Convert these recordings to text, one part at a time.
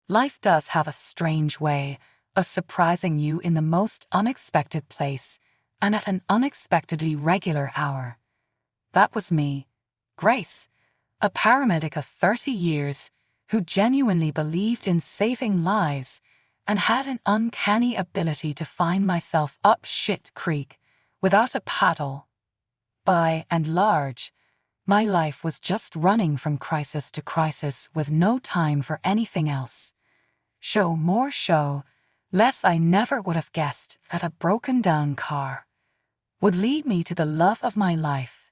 Life does have a strange way of surprising you in the most unexpected place and at an unexpectedly regular hour. That was me, Grace, a paramedic of 30 years who genuinely believed in saving lives and had an uncanny ability to find myself up shit creek without a paddle. By and large, my life was just running from crisis to crisis with no time for anything else. More show, less I never would have guessed that a broken-down car would lead me to the love of my life.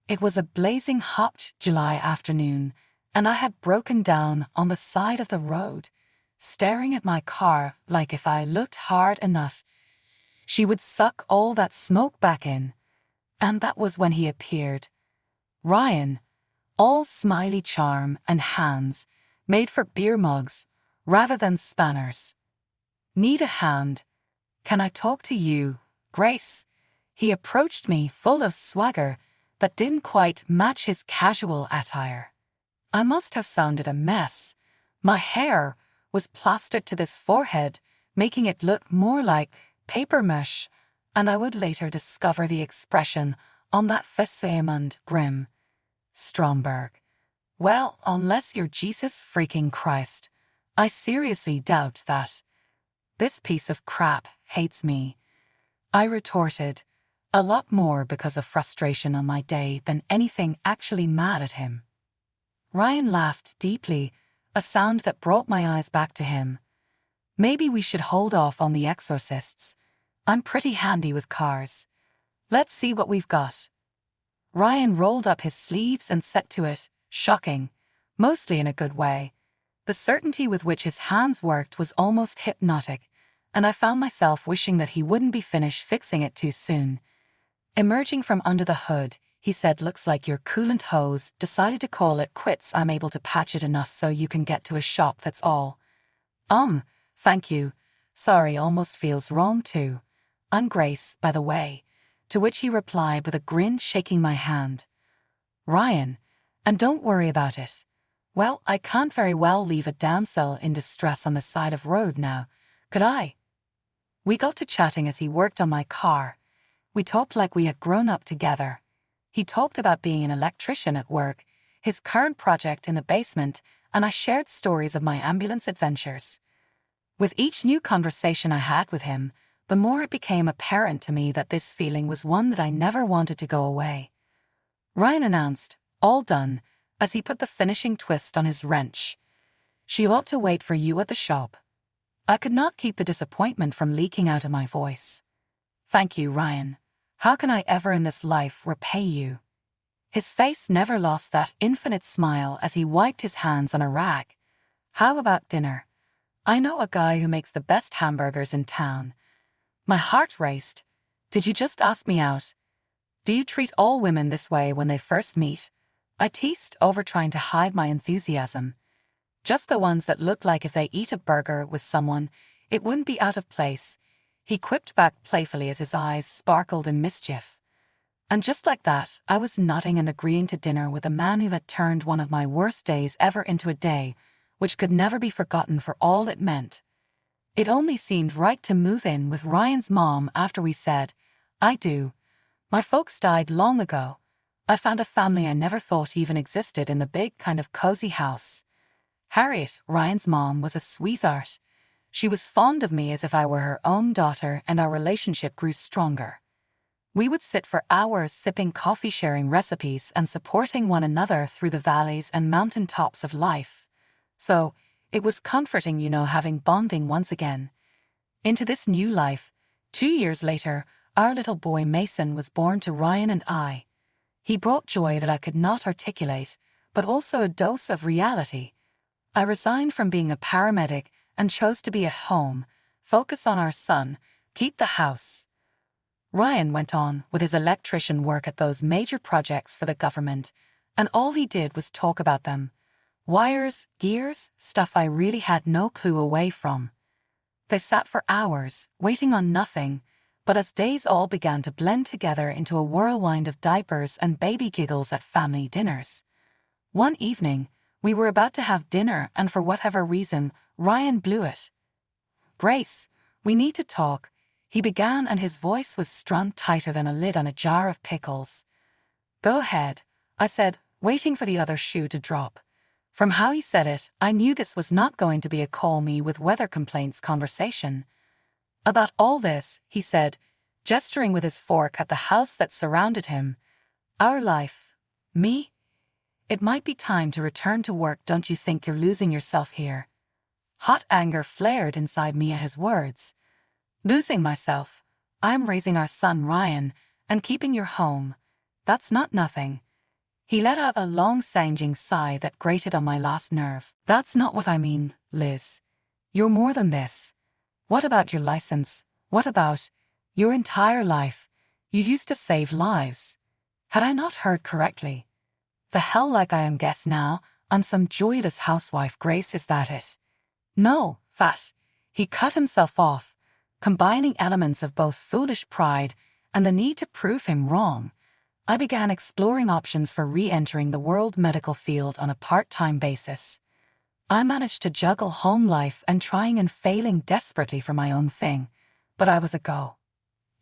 It was a blazing hot July afternoon, and I had broken down on the side of the road, staring at my car like if I looked hard enough, she would suck all that smoke back in. And that was when he appeared. Ryan, all smiley charm and hands made for beer mugs rather than spanners. Need a hand? Can I talk to you, Grace? He approached me full of swagger that didn't quite match his casual attire. I must have sounded a mess. My hair was plastered to this forehead, making it look more like paper mache, and I would later discover the expression on that physiognomy grim. Stromberg. Well, unless you're Jesus freaking Christ, I seriously doubt that. This piece of crap hates me, I retorted, a lot more because of frustration on my day than anything actually mad at him. Ryan laughed deeply, a sound that brought my eyes back to him. Maybe we should hold off on the exorcists. I'm pretty handy with cars. Let's see what we've got. Ryan rolled up his sleeves and set to it, shocking, mostly in a good way. The certainty with which his hands worked was almost hypnotic, and I found myself wishing that he wouldn't be finished fixing it too soon. Emerging from under the hood, he said, "Looks like your coolant hose decided to call it quits. I'm able to patch it enough so you can get to a shop, that's all." Thank you. Sorry almost feels wrong too. I'm Grace, by the way. To which he replied with a grin, shaking my hand. Ryan, and don't worry about it. Well, I can't very well leave a damsel in distress on the side of road now, could I? We got to chatting as he worked on my car. We talked like we had grown up together. He talked about being an electrician at work, his current project in the basement, and I shared stories of my ambulance adventures. With each new conversation I had with him, the more it became apparent to me that this feeling was one that I never wanted to go away. Ryan announced, "All done," as he put the finishing twist on his wrench. "She ought to wait for you at the shop." I could not keep the disappointment from leaking out of my voice. "Thank you, Ryan. How can I ever in this life repay you?" His face never lost that infinite smile as he wiped his hands on a rag. "How about dinner? I know a guy who makes the best hamburgers in town." My heart raced. "Did you just ask me out? Do you treat all women this way when they first meet?" I teased, over trying to hide my enthusiasm. "Just the ones that look like if they eat a burger with someone, it wouldn't be out of place," he quipped back playfully as his eyes sparkled in mischief. And just like that, I was nodding and agreeing to dinner with a man who had turned one of my worst days ever into a day which could never be forgotten for all it meant. It only seemed right to move in with Ryan's mom after we said, "I do. My folks died long ago. I found a family I never thought even existed in the big kind of cozy house." Harriet, Ryan's mom, was a sweetheart. She was fond of me as if I were her own daughter, and our relationship grew stronger. We would sit for hours sipping coffee, sharing recipes, and supporting one another through the valleys and mountain tops of life. So, it was comforting, having bonding once again. Into this new life, 2 years later, our little boy Mason was born to Ryan and I. He brought joy that I could not articulate, but also a dose of reality. I resigned from being a paramedic and chose to be at home, focus on our son, keep the house. Ryan went on with his electrician work at those major projects for the government, and all he did was talk about them. Wires, gears, stuff I really had no clue away from. They sat for hours, waiting on nothing, but as days all began to blend together into a whirlwind of diapers and baby giggles at family dinners. One evening, we were about to have dinner, and for whatever reason, Ryan blew it. "Grace, we need to talk," he began, and his voice was strung tighter than a lid on a jar of pickles. "Go ahead," I said, waiting for the other shoe to drop. From how he said it, I knew this was not going to be a call me with weather complaints conversation. "About all this," he said, gesturing with his fork at the house that surrounded him. "Our life. Me? It might be time to return to work. Don't you think you're losing yourself here?" Hot anger flared inside me at his words. "Losing myself? I'm raising our son Ryan and keeping your home. That's not nothing." He let out a long singeing sigh that grated on my last nerve. "That's not what I mean, Liz. You're more than this. What about your license? What about your entire life? You used to save lives. Had I not heard correctly? The hell like I am guess now, I'm some joyless housewife. Grace, is that it?" "No, fat." He cut himself off, combining elements of both foolish pride and the need to prove him wrong. I began exploring options for re-entering the world medical field on a part-time basis. I managed to juggle home life and trying and failing desperately for my own thing, but I was a go.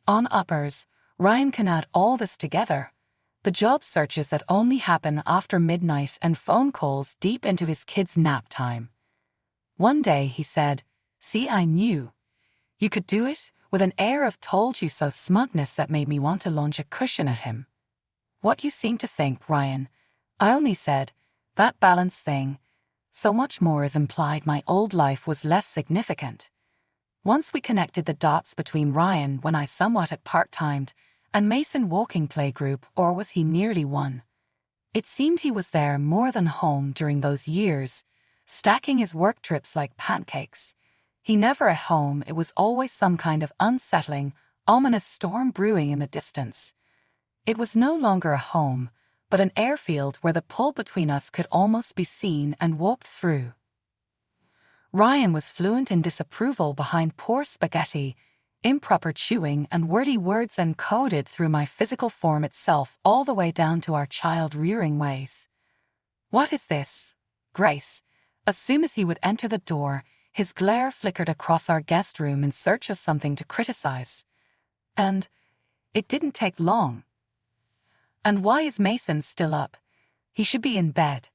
On uppers, Ryan can add all this together. The job searches that only happen after midnight and phone calls deep into his kids' nap time. One day he said, "See, I knew you could do it," with an air of told-you-so smugness that made me want to launch a cushion at him. "What you seem to think, Ryan," I only said, "that balance thing. So much more is implied. My old life was less significant." Once we connected the dots between Ryan when I somewhat at part-timed and Mason walking playgroup, or was he nearly one? It seemed he was there more than home during those years, stacking his work trips like pancakes. He never at home, it was always some kind of unsettling, ominous storm brewing in the distance. It was no longer a home, but an airfield where the pull between us could almost be seen and walked through. Ryan was fluent in disapproval behind poor spaghetti, improper chewing, and wordy words encoded through my physical form itself all the way down to our child-rearing ways. "What is this, Grace?" As soon as he would enter the door, his glare flickered across our guest room in search of something to criticize. And it didn't take long. "And why is Mason still up? He should be in bed."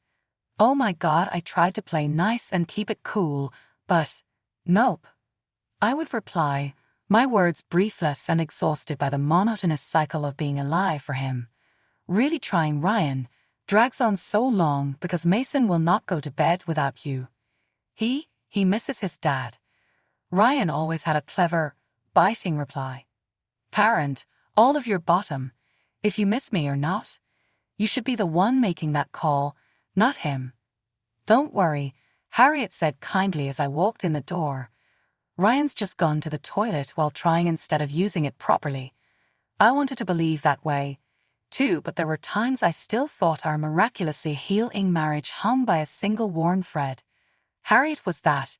Oh my God, I tried to play nice and keep it cool, but nope. I would reply, my words briefless and exhausted by the monotonous cycle of being alive for him. "Really trying, Ryan. Drags on so long because Mason will not go to bed without you. He misses his dad." Ryan always had a clever, biting reply. "Parent, all of your bottom. If you miss me or not, you should be the one making that call, not him." "Don't worry," Harriet said kindly as I walked in the door. "Ryan's just gone to the toilet while trying instead of using it properly." I wanted to believe that way, too, but there were times I still thought our miraculously healing marriage hung by a single worn thread. Harriet was that,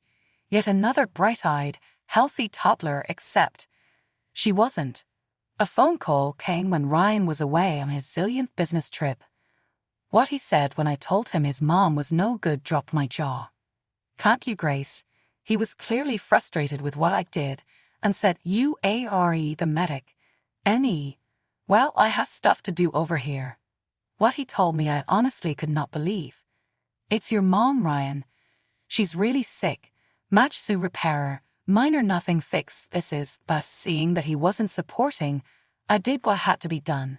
yet another bright-eyed, healthy toddler, except she wasn't. A phone call came when Ryan was away on his zillionth business trip. What he said when I told him his mom was no good dropped my jaw. "Can't you, Grace?" He was clearly frustrated with what I did and said, "You are the medic. N.E. Well, I have stuff to do over here." What he told me I honestly could not believe. "It's your mom, Ryan. She's really sick. Match-Su repairer, minor nothing fix this is," but seeing that he wasn't supporting, I did what had to be done.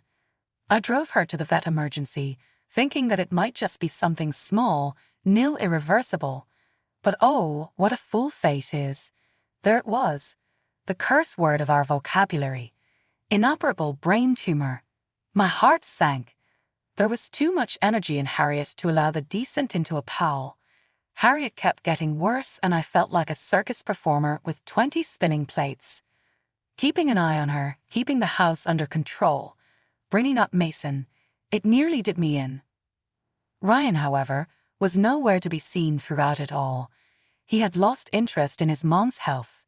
I drove her to the vet emergency, thinking that it might just be something small, nil irreversible. But oh, what a fool fate is. There it was, the curse word of our vocabulary. Inoperable brain tumor. My heart sank. There was too much energy in Harriet to allow the decent into a pal. Harriet kept getting worse and I felt like a circus performer with 20 spinning plates. Keeping an eye on her, keeping the house under control, bringing up Mason, it nearly did me in. Ryan, however, was nowhere to be seen throughout it all. He had lost interest in his mom's health.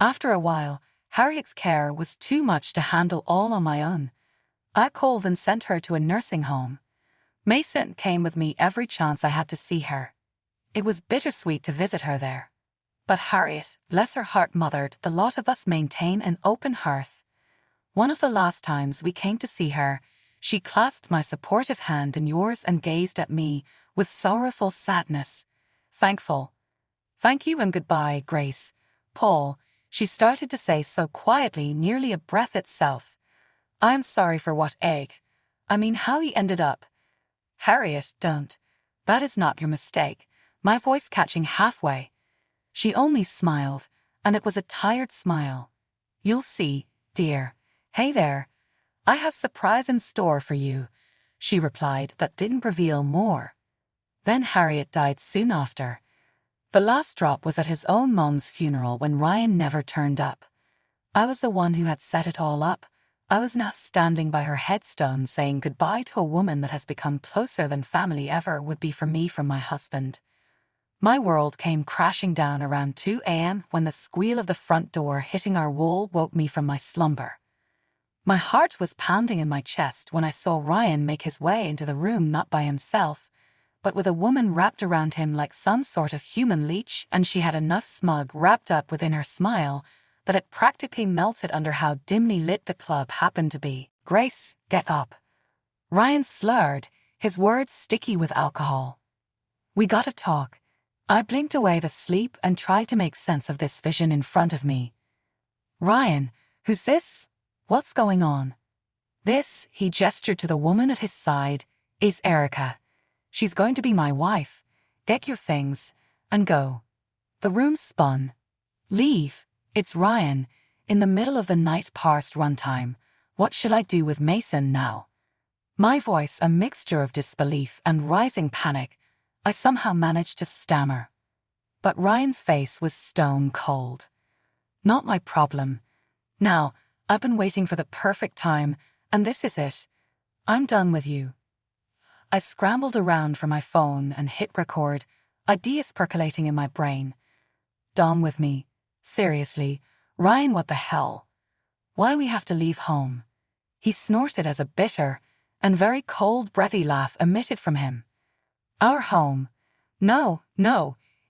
After a while, Harriet's care was too much to handle all on my own. I called and sent her to a nursing home. Mason came with me every chance I had to see her. It was bittersweet to visit her there. But Harriet, bless her heart, mothered the lot of us maintain an open hearth. One of the last times we came to see her, she clasped my supportive hand in yours and gazed at me with sorrowful sadness. Thankful. Thank you and goodbye, Grace. Paul, she started to say so quietly, nearly a breath itself. I am sorry for what I mean how he ended up. Harriet, don't. That is not your mistake, my voice catching halfway. She only smiled, and it was a tired smile. You'll see, dear. Hey there. I have surprise in store for you, she replied, but didn't reveal more. Then Harriet died soon after. The last drop was at his own mum's funeral when Ryan never turned up. I was the one who had set it all up. I was now standing by her headstone saying goodbye to a woman that has become closer than family ever would be for me from my husband. My world came crashing down around 2 a.m. when the squeal of the front door hitting our wall woke me from my slumber. My heart was pounding in my chest when I saw Ryan make his way into the room not by himself, but with a woman wrapped around him like some sort of human leech, and she had enough smug wrapped up within her smile that it practically melted under how dimly lit the club happened to be. Grace, get up. Ryan slurred, his words sticky with alcohol. We gotta talk. I blinked away the sleep and tried to make sense of this vision in front of me. Ryan, who's this? What's going on? This, he gestured to the woman at his side, is Erica. She's going to be my wife. Get your things and go. The room spun. Leave. It's Ryan. In the middle of the night past runtime. What should I do with Mason now? My voice a mixture of disbelief and rising panic. I somehow managed to stammer. But Ryan's face was stone cold. Not my problem. Now, I've been waiting for the perfect time, and this is it. I'm done with you. I scrambled around for my phone and hit record, ideas percolating in my brain. Done with me. Seriously, Ryan, what the hell? Why we have to leave home? He snorted as a bitter and very cold, breathy laugh emitted from him. Our home. No,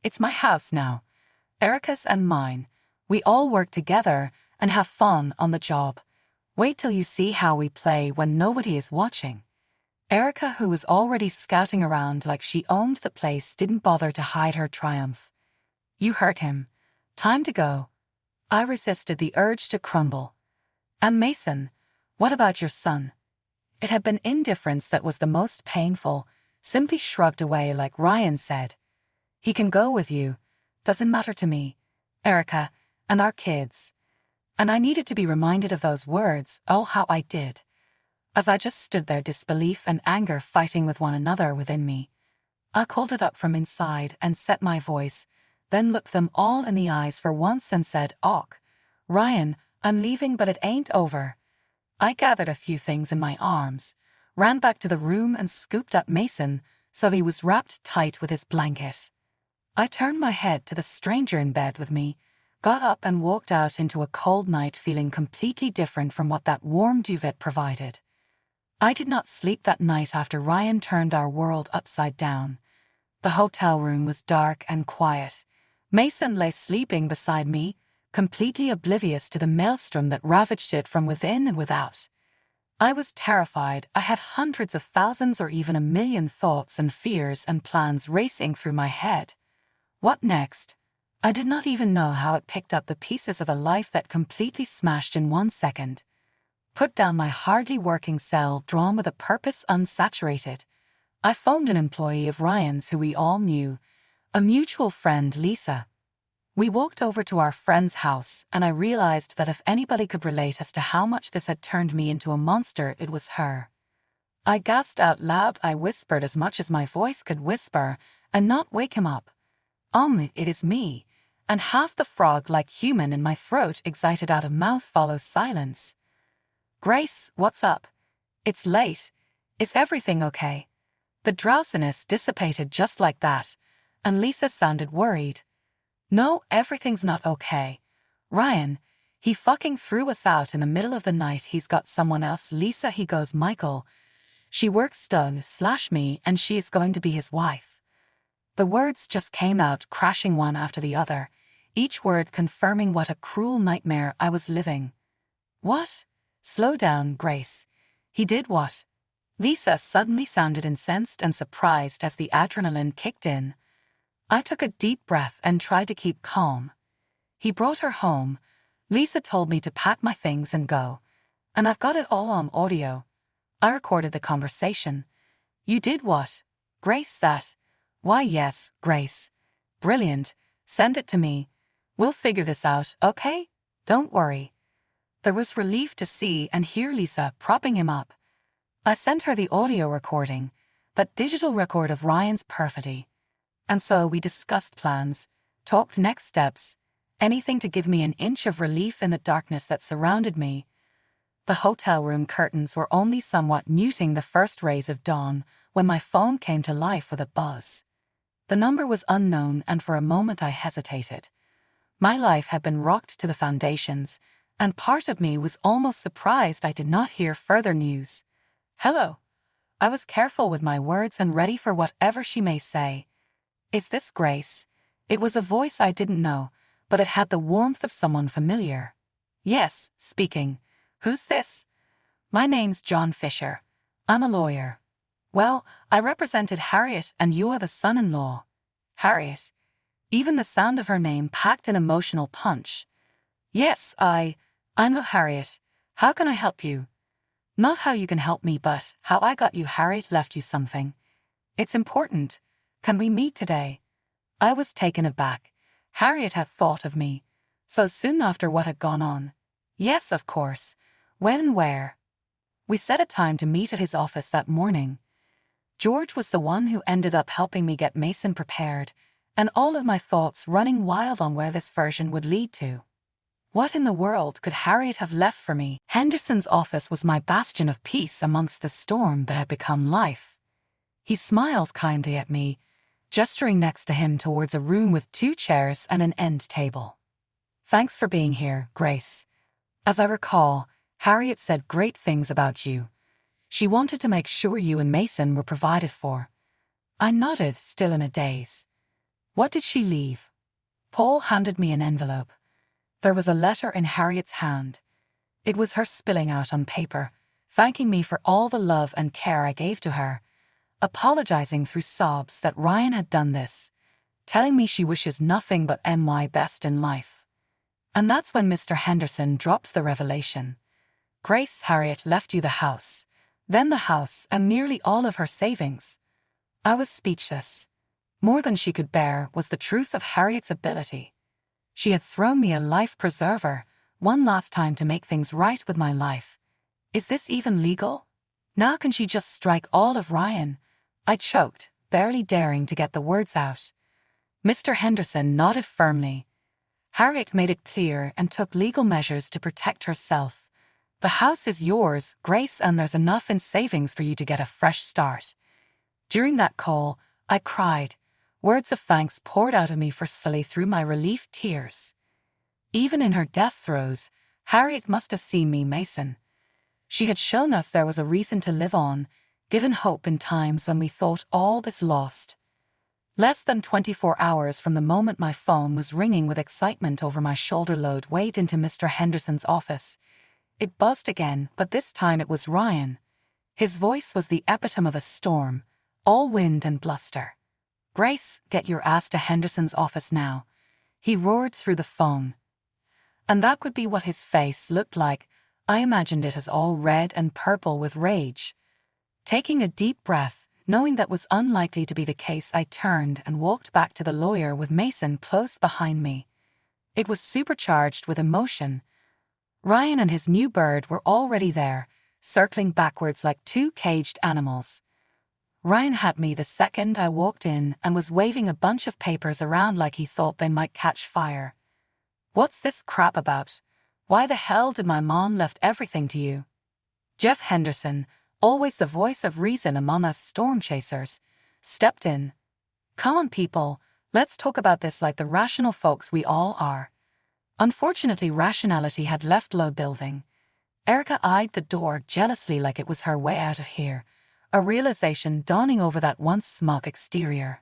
it's my house now. Erica's and mine. We all work together and have fun on the job. Wait till you see how we play when nobody is watching. Erica, who was already scouting around like she owned the place, didn't bother to hide her triumph. You hurt him. Time to go. I resisted the urge to crumble. And Mason, what about your son? It had been indifference that was the most painful, simply shrugged away like Ryan said. He can go with you. Doesn't matter to me. Erica, and our kids. And I needed to be reminded of those words, oh how I did. As I just stood there, disbelief and anger fighting with one another within me. I called it up from inside and set my voice, then looked them all in the eyes for once and said, "Och, Ryan, I'm leaving but it ain't over." I gathered a few things in my arms, ran back to the room and scooped up Mason so he was wrapped tight with his blanket. I turned my head to the stranger in bed with me, got up and walked out into a cold night feeling completely different from what that warm duvet provided. I did not sleep that night after Ryan turned our world upside down. The hotel room was dark and quiet. Mason lay sleeping beside me, completely oblivious to the maelstrom that ravaged it from within and without. I was terrified. I had hundreds of thousands or even a million thoughts and fears and plans racing through my head. What next? I did not even know how it picked up the pieces of a life that completely smashed in 1 second. Put down my hardly working cell, drawn with a purpose unsaturated. I phoned an employee of Ryan's who we all knew, a mutual friend, Lisa. We walked over to our friend's house, and I realized that if anybody could relate as to how much this had turned me into a monster, it was her. I gasped out loud. I whispered as much as my voice could whisper, and not wake him up. It is me. And half the frog-like human in my throat excited out of mouth follows silence. Grace, what's up? It's late. Is everything okay? The drowsiness dissipated just like that, and Lisa sounded worried. No, everything's not okay. Ryan, he fucking threw us out in the middle of the night. He's got someone else. Lisa, he goes, Michael. She works /me and she is going to be his wife. The words just came out crashing one after the other. each word confirming what a cruel nightmare I was living. What? Slow down, Grace. He did what? Lisa suddenly sounded incensed and surprised as the adrenaline kicked in. I took a deep breath and tried to keep calm. He brought her home. Lisa told me to pack my things and go. And I've got it all on audio. I recorded the conversation. You did what? Grace, that? Why, yes, Grace. Brilliant. Send it to me. We'll figure this out, okay? Don't worry. There was relief to see and hear Lisa propping him up. I sent her the audio recording, that digital record of Ryan's perfidy. And so we discussed plans, talked next steps, anything to give me an inch of relief in the darkness that surrounded me. The hotel room curtains were only somewhat muting the first rays of dawn when my phone came to life with a buzz. The number was unknown, and for a moment I hesitated. My life had been rocked to the foundations, and part of me was almost surprised I did not hear further news. Hello. I was careful with my words and ready for whatever she may say. Is this Grace? It was a voice I didn't know, but it had the warmth of someone familiar. Yes, speaking. Who's this? My name's John Fisher. I'm a lawyer. Well, I represented Harriet and you are the son-in-law. Harriet. Even the sound of her name packed an emotional punch. Yes, I know Harriet. How can I help you? Not how you can help me, but how I got you. Harriet left you something. It's important. Can we meet today? I was taken aback. Harriet had thought of me. So soon after what had gone on. Yes, of course. When and where? We set a time to meet at his office that morning. George was the one who ended up helping me get Mason prepared, and all of my thoughts running wild on where this version would lead to. What in the world could Harriet have left for me? Henderson's office was my bastion of peace amongst the storm that had become life. He smiled kindly at me, gesturing next to him towards a room with 2 chairs and an end table. Thanks for being here, Grace. As I recall, Harriet said great things about you. She wanted to make sure you and Mason were provided for. I nodded, still in a daze. What did she leave? Paul handed me an envelope. There was a letter in Harriet's hand. It was her spilling out on paper, thanking me for all the love and care I gave to her, apologizing through sobs that Ryan had done this, telling me she wishes nothing but my best in life. And that's when Mr. Henderson dropped the revelation. Grace, Harriet left you the house, then the house and nearly all of her savings. I was speechless. More than she could bear was the truth of Harriet's ability. She had thrown me a life preserver, one last time to make things right with my life. Is this even legal? Now can she just strike all of Ryan? I choked, barely daring to get the words out. Mr. Henderson nodded firmly. Harriet made it clear and took legal measures to protect herself. The house is yours, Grace, and there's enough in savings for you to get a fresh start. During that call, I cried. Words of thanks poured out of me forcefully through my relief tears. Even in her death throes, Harriet must have seen me, Mason. She had shown us there was a reason to live on, given hope in times when we thought all was lost. Less than 24 hours from the moment my phone was ringing with excitement over my shoulder load weighed into Mr. Henderson's office, it buzzed again, but this time it was Ryan. His voice was the epitome of a storm, all wind and bluster. Grace, get your ass to Henderson's office now. He roared through the phone. And that would be what his face looked like. I imagined it as all red and purple with rage. Taking a deep breath, knowing that was unlikely to be the case, I turned and walked back to the lawyer with Mason close behind me. It was supercharged with emotion. Ryan and his new bird were already there, circling backwards like 2 caged animals. Ryan had me the second I walked in and was waving a bunch of papers around like he thought they might catch fire. What's this crap about? Why the hell did my mom left everything to you? Jeff Henderson, always the voice of reason among us storm chasers, stepped in. Come on, people, let's talk about this like the rational folks we all are. Unfortunately, rationality had left Low Building. Erica eyed the door jealously like it was her way out of here, a realization dawning over that once smug exterior.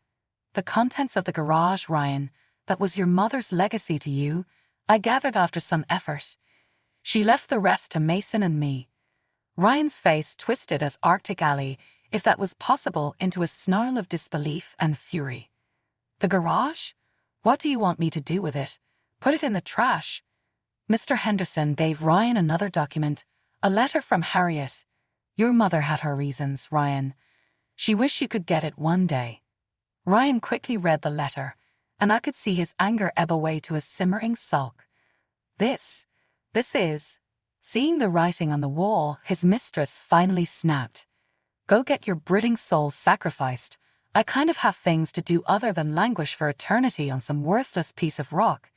The contents of the garage, Ryan, That was your mother's legacy to you, I gathered after some effort. She left the rest to Mason and me. Ryan's face twisted as Arctic Alley, if that was possible, into a snarl of disbelief and fury. The garage? What do you want me to do with it? Put it in the trash. Mr. Henderson gave Ryan another document, a letter from Harriet. Your mother had her reasons, Ryan. She wished you could get it one day. Ryan quickly read the letter, and I could see his anger ebb away to a simmering sulk. This is... Seeing the writing on the wall, his mistress finally snapped. Go get your brooding soul sacrificed. I kind of have things to do other than languish for eternity on some worthless piece of rock.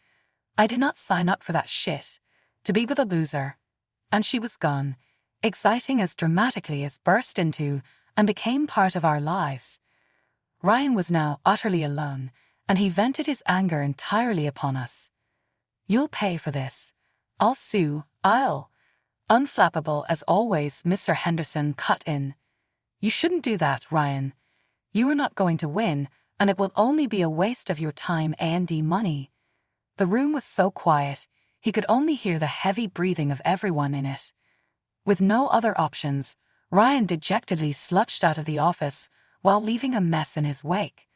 I did not sign up for that shit. To be with a loser. And she was gone, exciting as dramatically as burst into and became part of our lives. Ryan was now utterly alone, and he vented his anger entirely upon us. You'll pay for this. I'll sue, Unflappable as always, Mr. Henderson cut in. You shouldn't do that, Ryan. You are not going to win, and it will only be a waste of your time and money. The room was so quiet, he could only hear the heavy breathing of everyone in it. With no other options, Ryan dejectedly sludged out of the office while leaving a mess in his wake.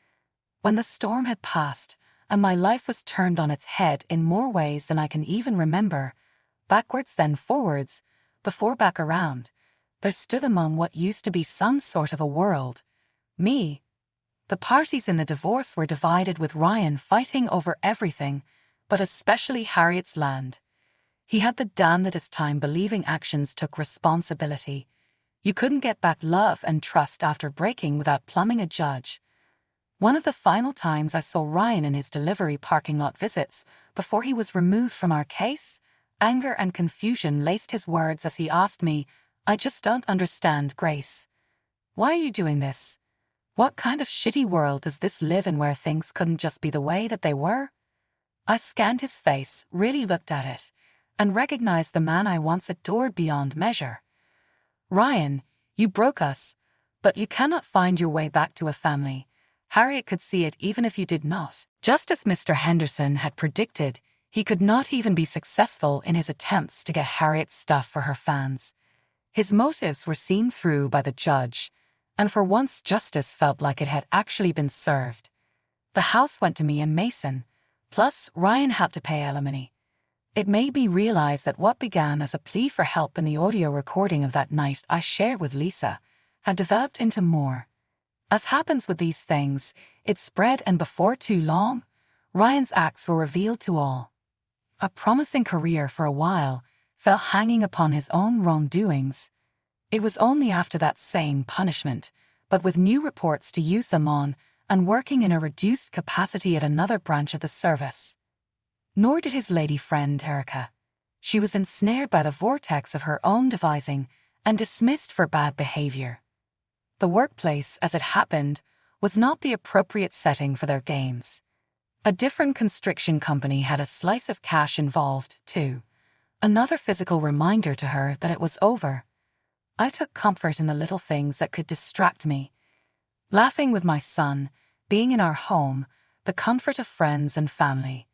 When the storm had passed, and my life was turned on its head in more ways than I can even remember, backwards then forwards, before back around, there stood among what used to be some sort of a world, me. The parties in the divorce were divided, with Ryan fighting over everything, but especially Harriet's land. He had the damnedest time believing actions took responsibility. You couldn't get back love and trust after breaking without plumbing a judge. One of the final times I saw Ryan in his delivery parking lot visits, before he was removed from our case, anger and confusion laced his words as he asked me, I just don't understand, Grace. Why are you doing this? What kind of shitty world does this live in where things couldn't just be the way that they were? I scanned his face, really looked at it, and recognized the man I once adored beyond measure. Ryan, you broke us, but you cannot find your way back to a family. Harriet could see it even if you did not. Just as Mr. Henderson had predicted, he could not even be successful in his attempts to get Harriet's stuff for her fans. His motives were seen through by the judge, and for once justice felt like it had actually been served. The house went to me and Mason, plus Ryan had to pay alimony. It made me realize that what began as a plea for help in the audio recording of that night I shared with Lisa had developed into more. As happens with these things, it spread, and before too long, Ryan's acts were revealed to all. A promising career for a while fell hanging upon his own wrongdoings. It was only after that same punishment, but with new reports to use them on, and working in a reduced capacity at another branch of the service. Nor did his lady friend Erica. She was ensnared by the vortex of her own devising and dismissed for bad behavior. The workplace, as it happened, was not the appropriate setting for their games. A different constriction company had a slice of cash involved, too. Another physical reminder to her that it was over. I took comfort in the little things that could distract me. Laughing with my son, being in our home, the comfort of friends and family.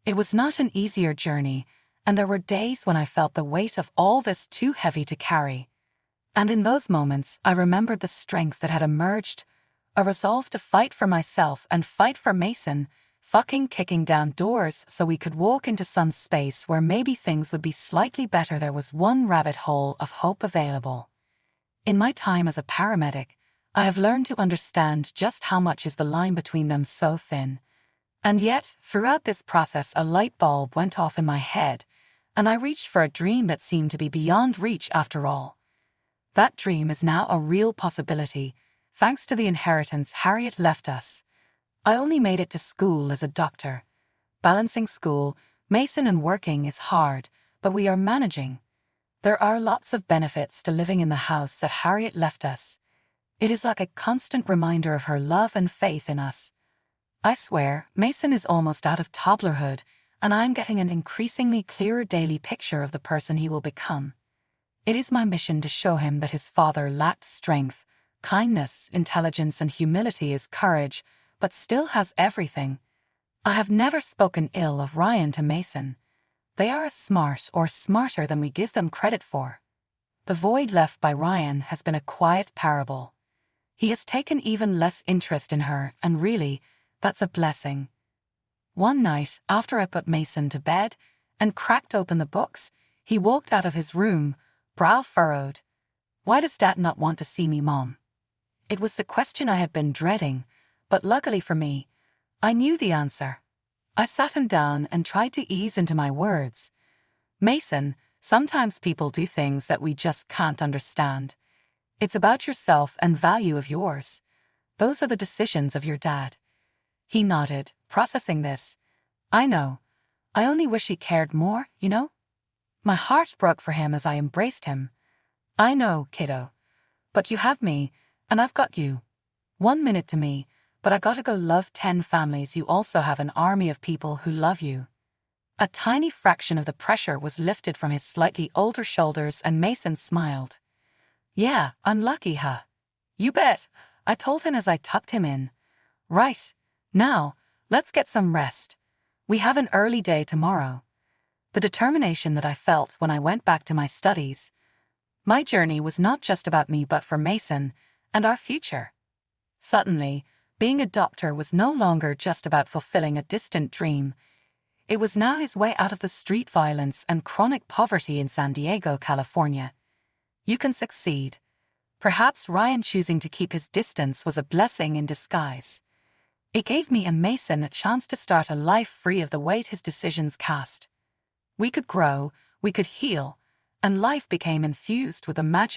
It was not an easier journey, and there were days when I felt the weight of all this too heavy to carry. And in those moments, I remembered the strength that had emerged, a resolve to fight for myself and fight for Mason, fucking kicking down doors so we could walk into some space where maybe things would be slightly better. There was one rabbit hole of hope available. In my time as a paramedic, I have learned to understand just how much is the line between them so thin. And yet, throughout this process, a light bulb went off in my head, and I reached for a dream that seemed to be beyond reach after all. That dream is now a real possibility, thanks to the inheritance Harriet left us. I only made it to school as a doctor. Balancing school, Mason, and working is hard, but we are managing. There are lots of benefits to living in the house that Harriet left us. It is like a constant reminder of her love and faith in us. I swear, Mason is almost out of toddlerhood, and I am getting an increasingly clearer daily picture of the person he will become. It is my mission to show him that his father lacked strength, kindness, intelligence, and humility as courage, but still has everything. I have never spoken ill of Ryan to Mason. They are as smart or smarter than we give them credit for. The void left by Ryan has been a quiet parable. He has taken even less interest in her, and really, that's a blessing. One night, after I put Mason to bed and cracked open the books, he walked out of his room, brow furrowed. "Why does Dad not want to see me, Mom?" It was the question I had been dreading, but luckily for me, I knew the answer. I sat him down and tried to ease into my words. "Mason, sometimes people do things that we just can't understand. It's about yourself and value of yours. Those are the decisions of your dad." He nodded, processing this. "I know. I only wish he cared more, you know?" My heart broke for him as I embraced him. "I know, kiddo. But you have me, and I've got you. 1 minute to me, but I gotta go love 10 families. You also have an army of people who love you." A tiny fraction of the pressure was lifted from his slightly older shoulders, and Mason smiled. "Yeah, I'm lucky, huh?" "You bet," I told him as I tucked him in. "Right. Now, let's get some rest. We have an early day tomorrow." The determination that I felt when I went back to my studies. My journey was not just about me but for Mason and our future. Suddenly, being a doctor was no longer just about fulfilling a distant dream. It was now his way out of the street violence and chronic poverty in San Diego, California. You can succeed. Perhaps Ryan choosing to keep his distance was a blessing in disguise. It gave me and Mason a chance to start a life free of the weight his decisions cast. We could grow, we could heal, and life became infused with the magic